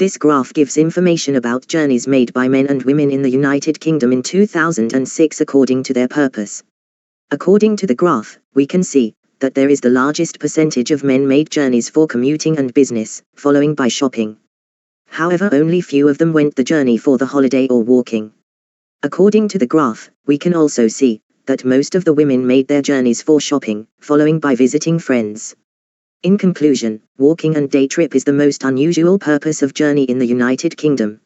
This graph gives information about journeys made by men and women in the United Kingdom in 2006 according to their purpose. According to the graph, we can see that there is the largest percentage of men-made journeys for commuting and business, following by shopping. However, only few of them went the journey for the holiday or walking. According to the graph, we can also see that most of the women made their journeys for shopping, following by visiting friends. In conclusion, walking and day trip is the most unusual purpose of journey in the United Kingdom.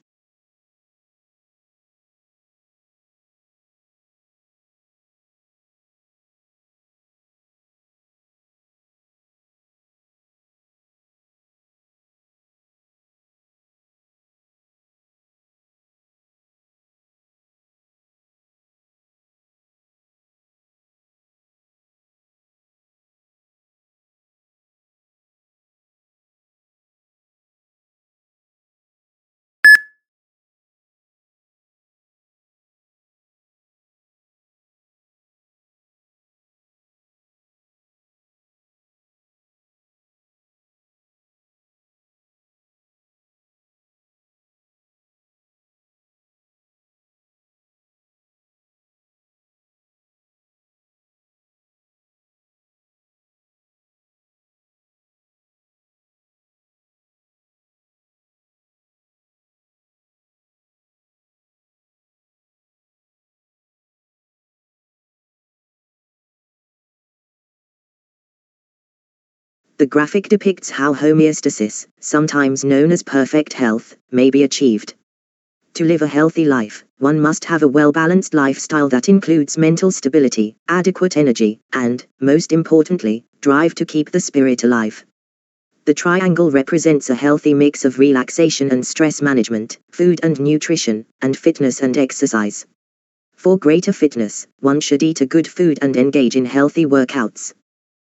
The graphic depicts how homeostasis, sometimes known as perfect health, may be achieved. To live a healthy life, one must have a well-balanced lifestyle that includes mental stability, adequate energy, and, most importantly, drive to keep the spirit alive. The triangle represents a healthy mix of relaxation and stress management, food and nutrition, and fitness and exercise. For greater fitness, one should eat a good food and engage in healthy workouts.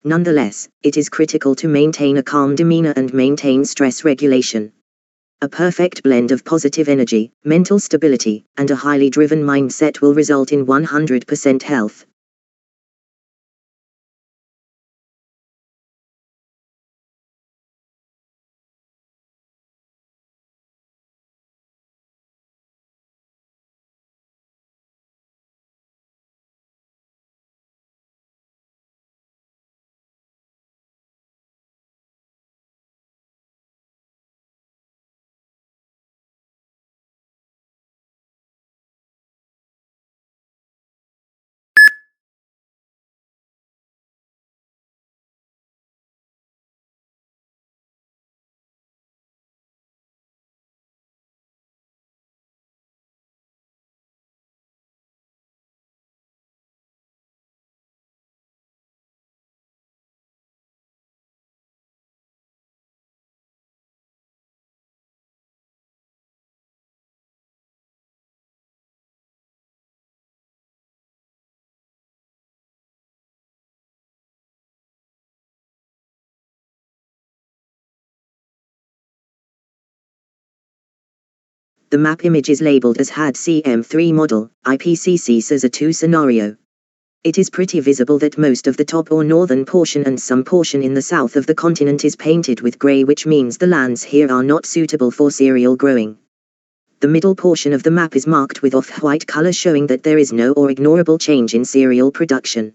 Nonetheless, it is critical to maintain a calm demeanor and maintain stress regulation. A perfect blend of positive energy, mental stability, and a highly driven mindset will result in 100% health. The map image is labeled as HAD CM3 model, IPCC says a 2 scenario. It is pretty visible that most of the top or northern portion and some portion in the south of the continent is painted with grey, which means the lands here are not suitable for cereal growing. The middle portion of the map is marked with off-white color, showing that there is no or ignorable change in cereal production.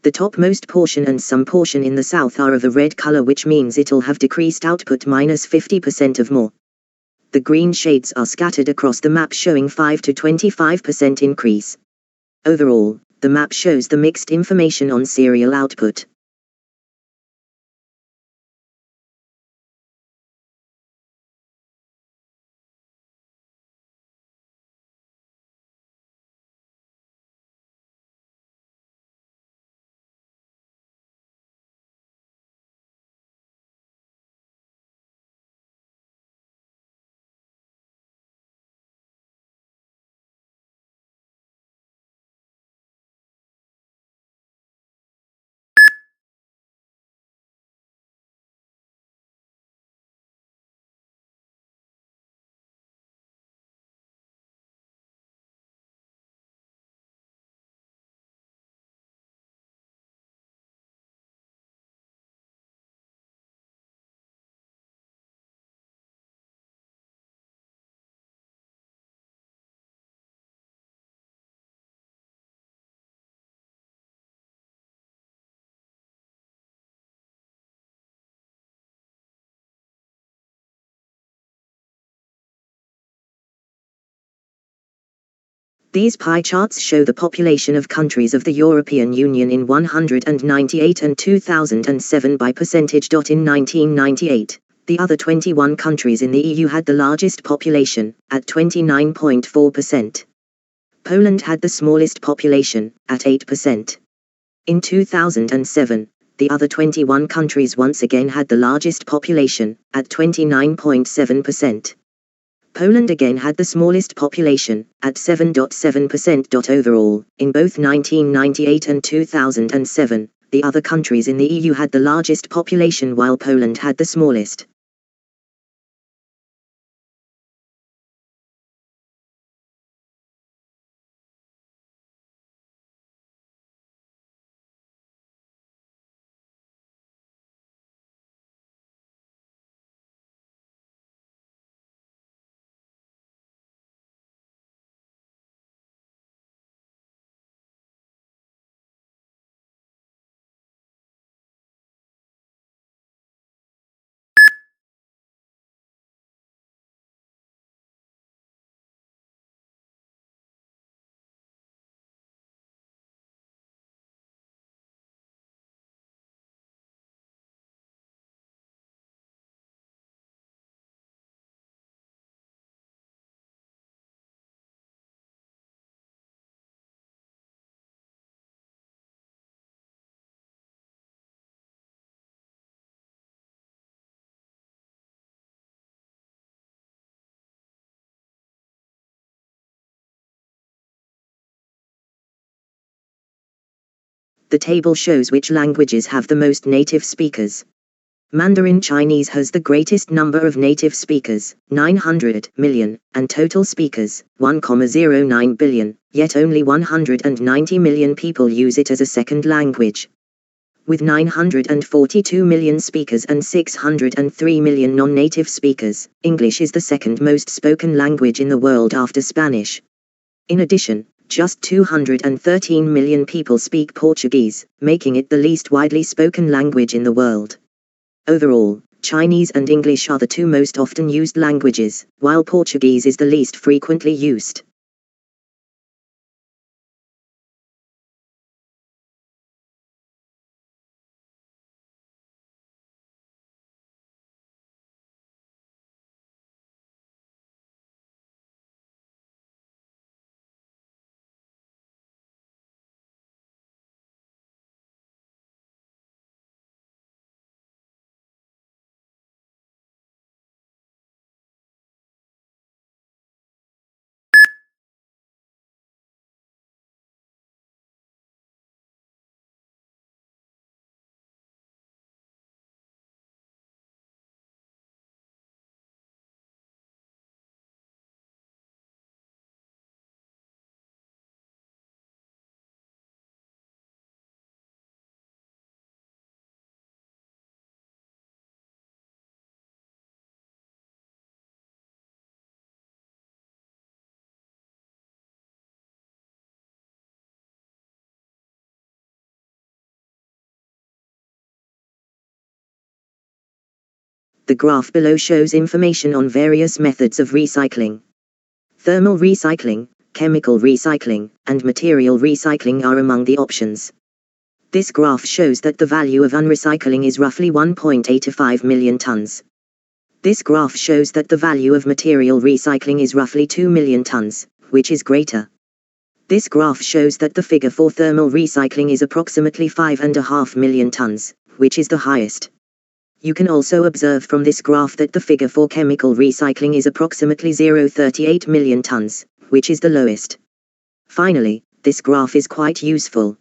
The topmost portion and some portion in the south are of a red color, which means it'll have decreased output minus 50% of more. The green shades are scattered across the map, showing 5 to 25% increase. Overall, the map shows the mixed information on cereal output. These pie charts show the population of countries of the European Union in 198 and 2007 by percentage. In 1998, the other 21 countries in the EU had the largest population, at 29.4%. Poland had the smallest population, at 8%. In 2007, the other 21 countries once again had the largest population, at 29.7%. Poland again had the smallest population, at 7.7%. Overall, in both 1998 and 2007, the other countries in the EU had the largest population while Poland had the smallest. The table shows which languages have the most native speakers. Mandarin Chinese has the greatest number of native speakers, 900 million, and total speakers, 1,09 billion, yet only 190 million people use it as a second language. With 942 million speakers and 603 million non-native speakers, English is the second most spoken language in the world after Spanish. In addition, just 213 million people speak Portuguese, making it the least widely spoken language in the world. Overall, Chinese and English are the two most often used languages, while Portuguese is the least frequently used. The graph below shows information on various methods of recycling. Thermal recycling, chemical recycling, and material recycling are among the options. This graph shows that the value of unrecycling is roughly 1.85 million tons. This graph shows that the value of material recycling is roughly 2 million tons, which is greater. This graph shows that the figure for thermal recycling is approximately 5.5 million tons, which is the highest. You can also observe from this graph that the figure for chemical recycling is approximately 0.38 million tons, which is the lowest. Finally, this graph is quite useful.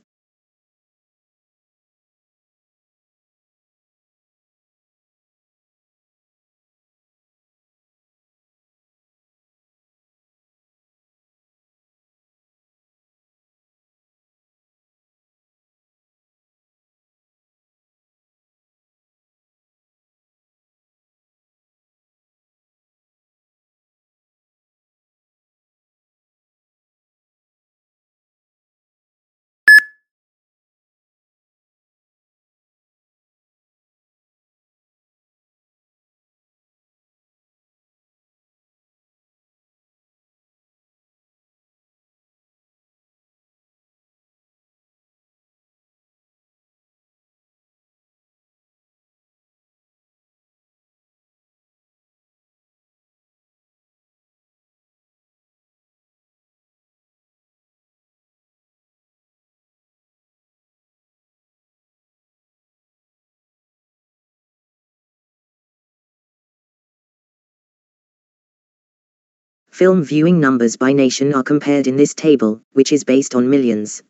Film viewing numbers by nation are compared in this table, which is based on millions.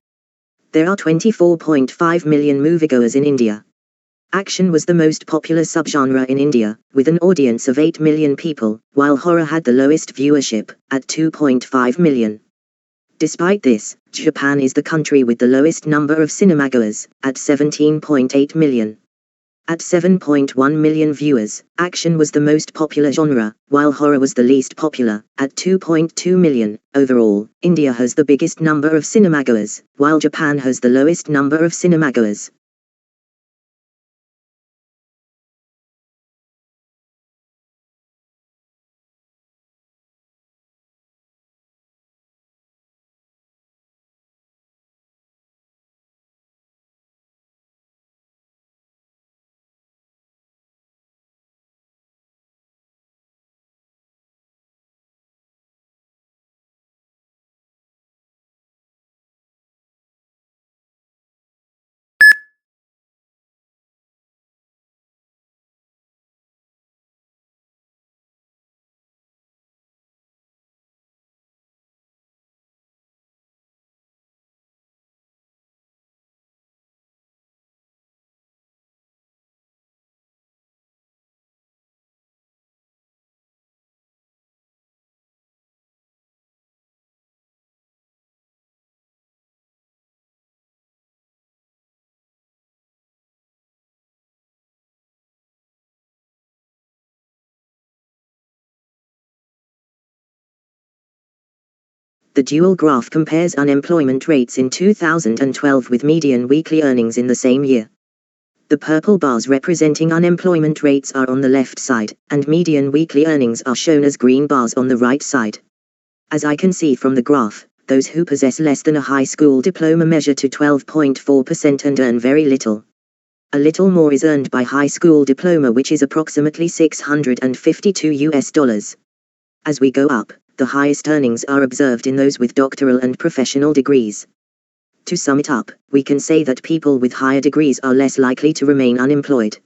There are 24.5 million moviegoers in India. Action was the most popular subgenre in India, with an audience of 8 million people, while horror had the lowest viewership, at 2.5 million. Despite this, Japan is the country with the lowest number of cinemagoers, at 17.8 million. At 7.1 million viewers, action was the most popular genre, while horror was the least popular, at 2.2 million. Overall, India has the biggest number of cinemagoers, while Japan has the lowest number of cinemagoers. The dual graph compares unemployment rates in 2012 with median weekly earnings in the same year. The purple bars representing unemployment rates are on the left side, and median weekly earnings are shown as green bars on the right side. As I can see from the graph, those who possess less than a high school diploma measure to 12.4% and earn very little. A little more is earned by high school diploma, which is approximately $652. As we go up, the highest earnings are observed in those with doctoral and professional degrees. To sum it up, we can say that people with higher degrees are less likely to remain unemployed.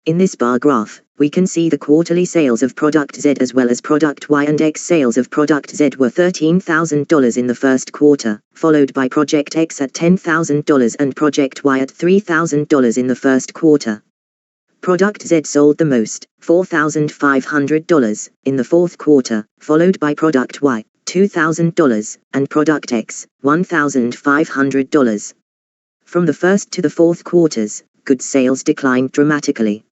In this bar graph, we can see the quarterly sales of product Z as well as product Y, and X sales of product Z were $13,000 in the first quarter, followed by project X at $10,000 and project Y at $3,000 in the first quarter. Product Z sold the most, $4,500, in the fourth quarter, followed by product Y, $2,000, and product X, $1,500. From the first to the fourth quarters, goods sales declined dramatically.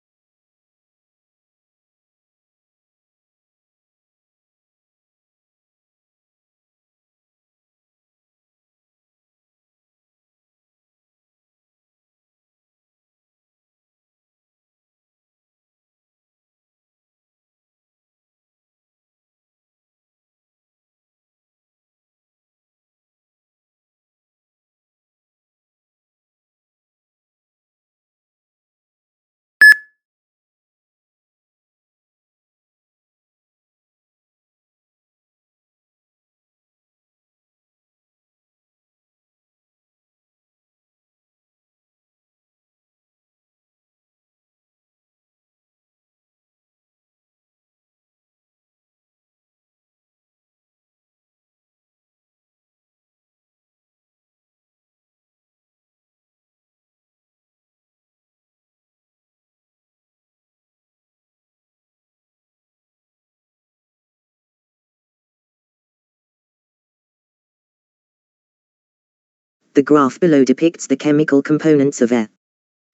The graph below depicts the chemical components of air.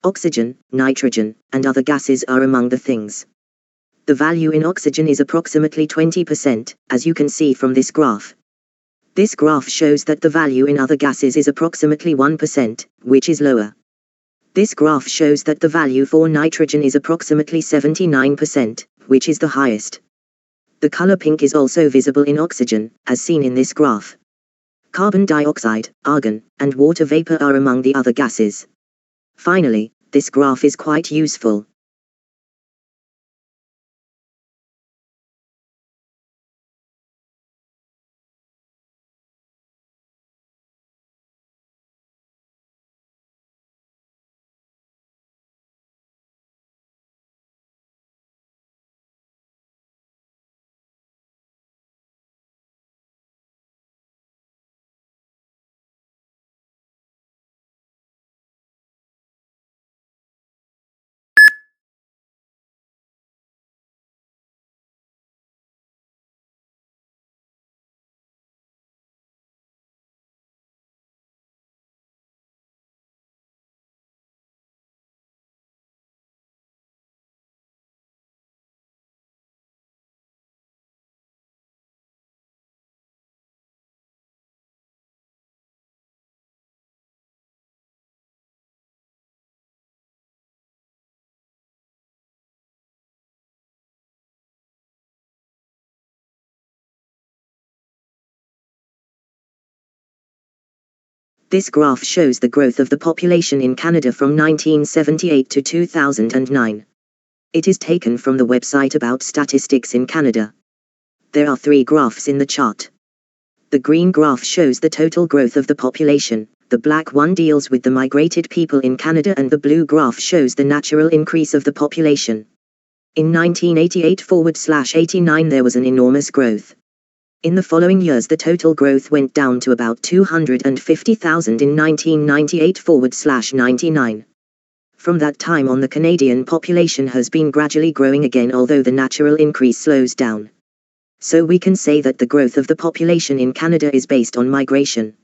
Oxygen, nitrogen, and other gases are among the things. The value in oxygen is approximately 20%, as you can see from this graph. This graph shows that the value in other gases is approximately 1%, which is lower. This graph shows that the value for nitrogen is approximately 79%, which is the highest. The color pink is also visible in oxygen, as seen in this graph. Carbon dioxide, argon, and water vapor are among the other gases. Finally, this graph is quite useful. This graph shows the growth of the population in Canada from 1978 to 2009. It is taken from the website about statistics in Canada. There are 3 graphs in the chart. The green graph shows the total growth of the population, the black one deals with the migrated people in Canada, and the blue graph shows the natural increase of the population. In 1988/89 there was an enormous growth. In the following years the total growth went down to about 250,000 in 1998/99. From that time on the Canadian population has been gradually growing again, although the natural increase slows down. So we can say that the growth of the population in Canada is based on migration.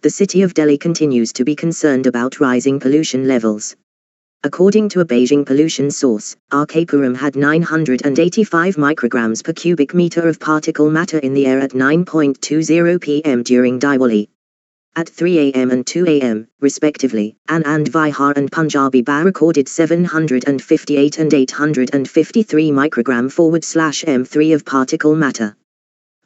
The city of Delhi continues to be concerned about rising pollution levels. According to a Beijing pollution source, Arkapuram had 985 micrograms per cubic meter of particle matter in the air at 9:20 p.m. during Diwali. At 3 a.m. and 2 a.m., respectively, Anand Vihar and Punjabi Ba recorded 758 and 853 microgram/m3 of particle matter.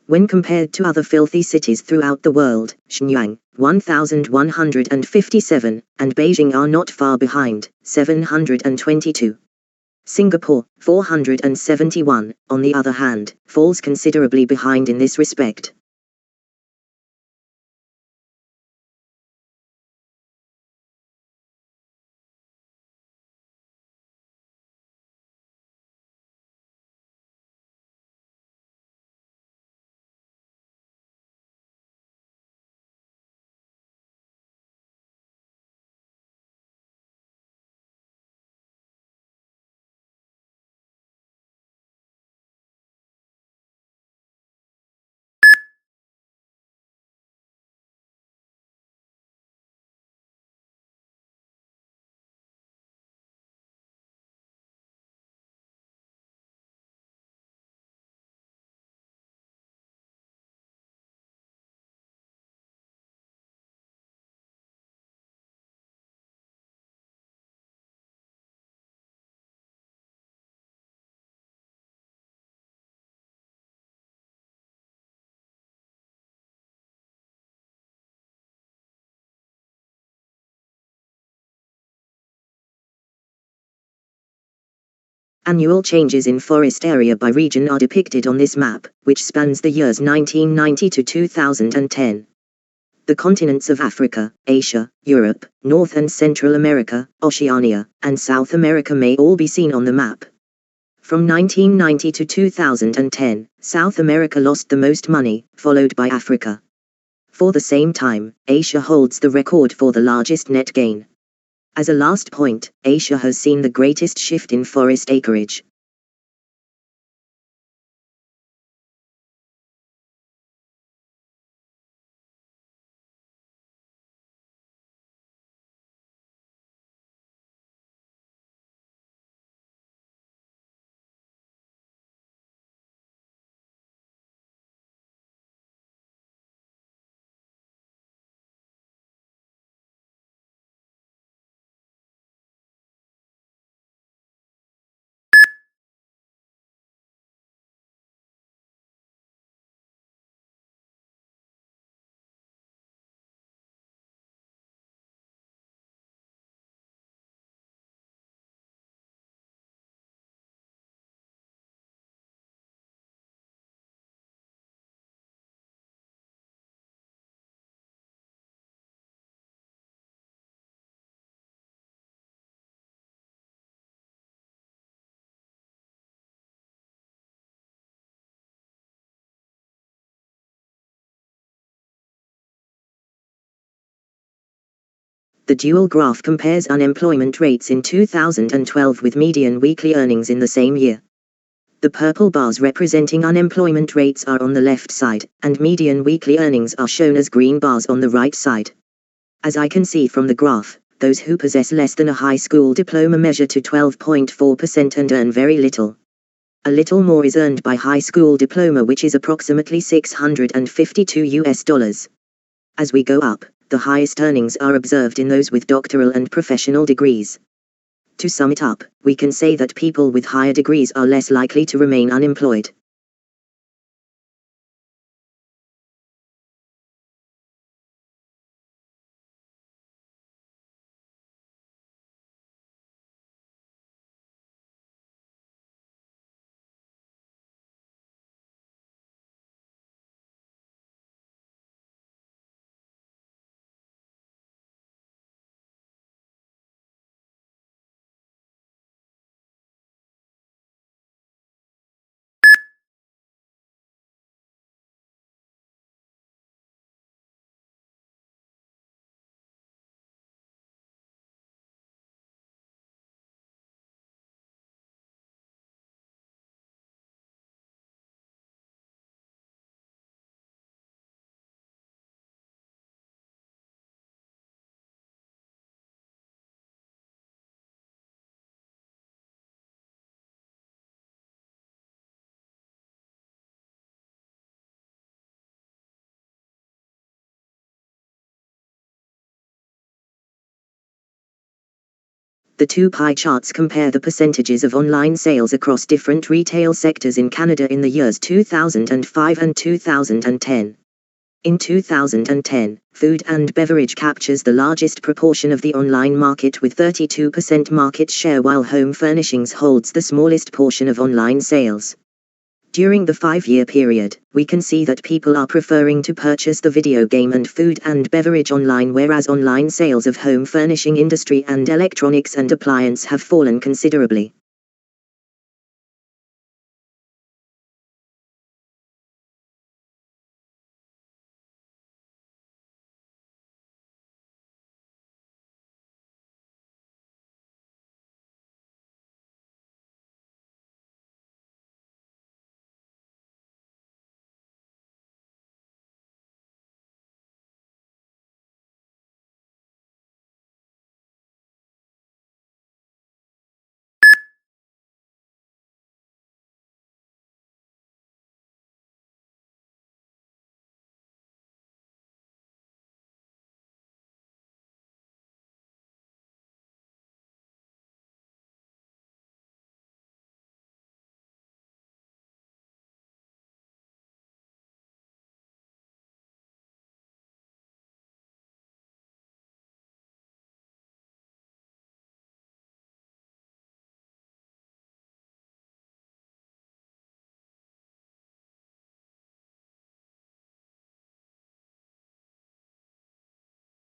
When compared to other filthy cities throughout the world, Shenyang, 1,157, and Beijing are not far behind, 722. Singapore, 471, on the other hand, falls considerably behind in this respect. Annual changes in forest area by region are depicted on this map, which spans the years 1990 to 2010. The continents of Africa, Asia, Europe, North and Central America, Oceania, and South America may all be seen on the map. From 1990 to 2010, South America lost the most money, followed by Africa. For the same time, Asia holds the record for the largest net gain. As a last point, Asia has seen the greatest shift in forest acreage. The dual graph compares unemployment rates in 2012 with median weekly earnings in the same year. The purple bars representing unemployment rates are on the left side, and median weekly earnings are shown as green bars on the right side. As I can see from the graph, those who possess less than a high school diploma measure to 12.4% and earn very little. A little more is earned by high school diploma, which is approximately $652. As we go up, the highest earnings are observed in those with doctoral and professional degrees. To sum it up, we can say that people with higher degrees are less likely to remain unemployed. The two pie charts compare the percentages of online sales across different retail sectors in Canada in the years 2005 and 2010. In 2010, food and beverage captures the largest proportion of the online market with 32% market share, while home furnishings holds the smallest portion of online sales. During the 5-year period, we can see that people are preferring to purchase the video game and food and beverage online, whereas online sales of home furnishing industry and electronics and appliance have fallen considerably.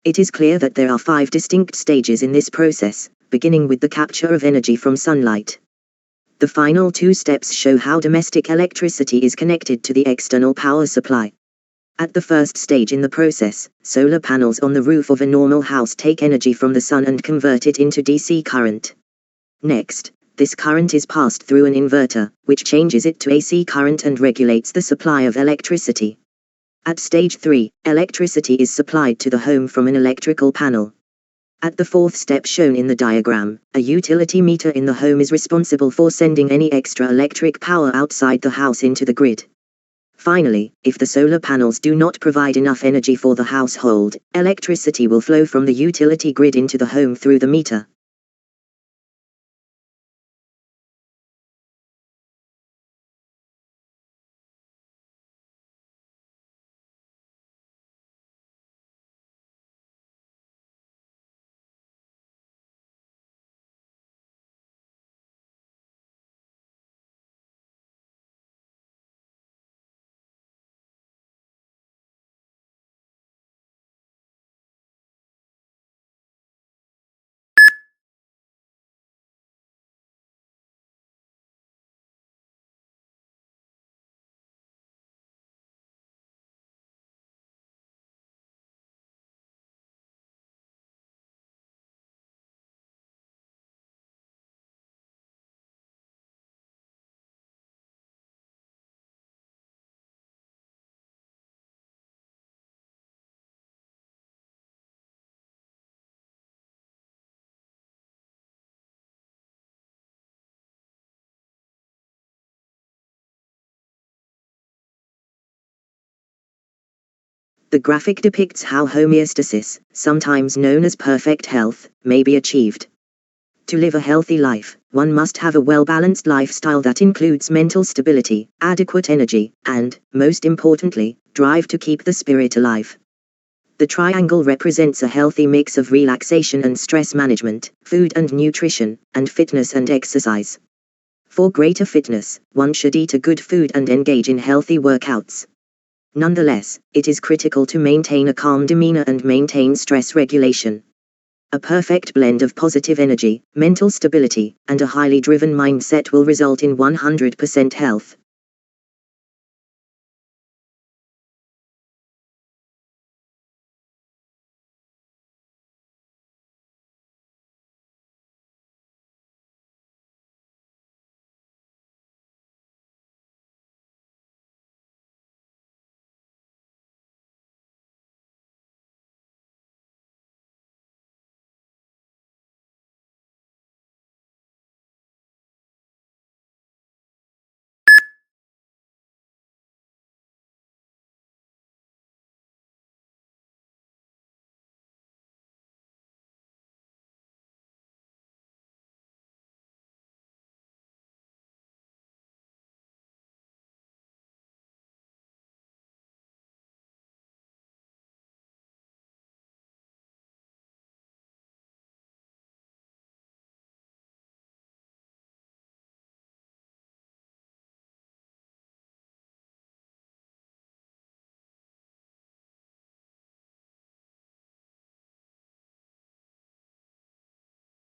It is clear that there are 5 distinct stages in this process, beginning with the capture of energy from sunlight. The final 2 steps show how domestic electricity is connected to the external power supply. At the first stage in the process, solar panels on the roof of a normal house take energy from the sun and convert it into DC current. Next, this current is passed through an inverter, which changes it to AC current and regulates the supply of electricity. At stage 3, electricity is supplied to the home from an electrical panel. At the 4th step shown in the diagram, a utility meter in the home is responsible for sending any extra electric power outside the house into the grid. Finally, if the solar panels do not provide enough energy for the household, electricity will flow from the utility grid into the home through the meter. The graphic depicts how homeostasis, sometimes known as perfect health, may be achieved. To live a healthy life, one must have a well-balanced lifestyle that includes mental stability, adequate energy, and, most importantly, drive to keep the spirit alive. The triangle represents a healthy mix of relaxation and stress management, food and nutrition, and fitness and exercise. For greater fitness, one should eat a good food and engage in healthy workouts. Nonetheless, it is critical to maintain a calm demeanor and maintain stress regulation. A perfect blend of positive energy, mental stability, and a highly driven mindset will result in 100% health.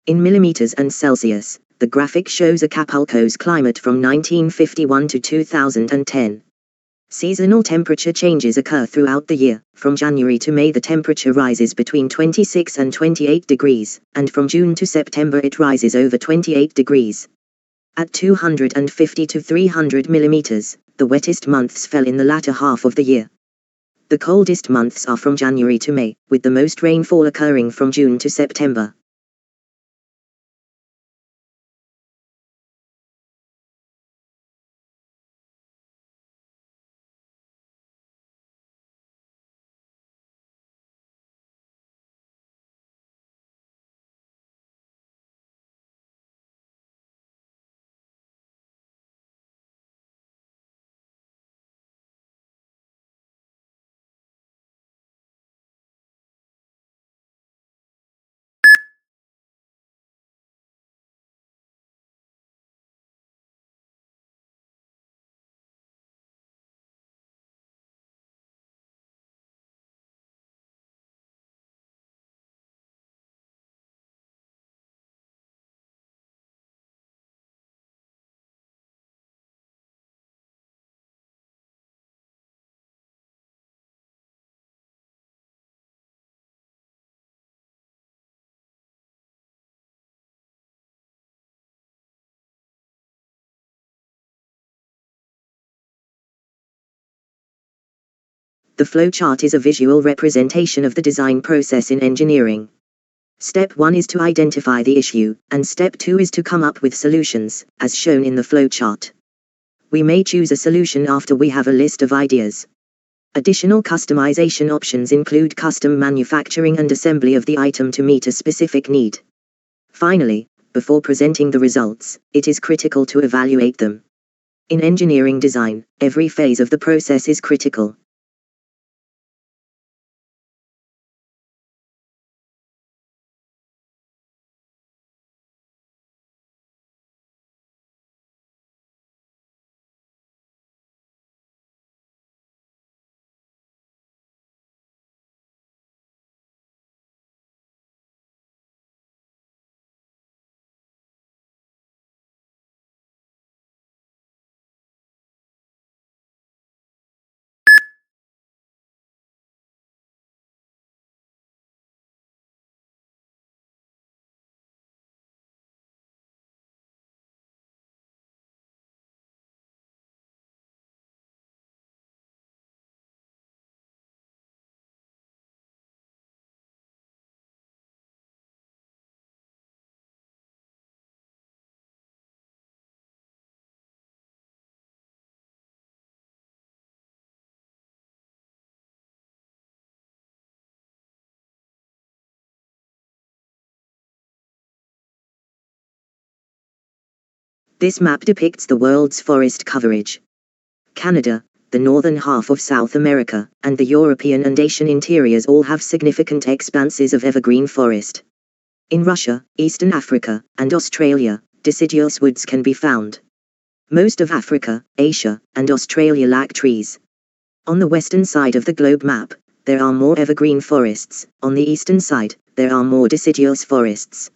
In millimeters and Celsius, the graphic shows Acapulco's climate from 1951 to 2010. Seasonal temperature changes occur throughout the year. From January to May the temperature rises between 26 and 28 degrees, and from June to September it rises over 28 degrees. At 250 to 300 millimeters, the wettest months fell in the latter half of the year. The coldest months are from January to May, with the most rainfall occurring from June to September. The flowchart is a visual representation of the design process in engineering. Step 1 is to identify the issue, and Step 2 is to come up with solutions, as shown in the flowchart. We may choose a solution after we have a list of ideas. Additional customization options include custom manufacturing and assembly of the item to meet a specific need. Finally, before presenting the results, it is critical to evaluate them. In engineering design, every phase of the process is critical. This map depicts the world's forest coverage. Canada, the northern half of South America, and the European and Asian interiors all have significant expanses of evergreen forest. In Russia, Eastern Africa, and Australia, deciduous woods can be found. Most of Africa, Asia, and Australia lack trees. On the western side of the globe map, there are more evergreen forests. On the eastern side, there are more deciduous forests.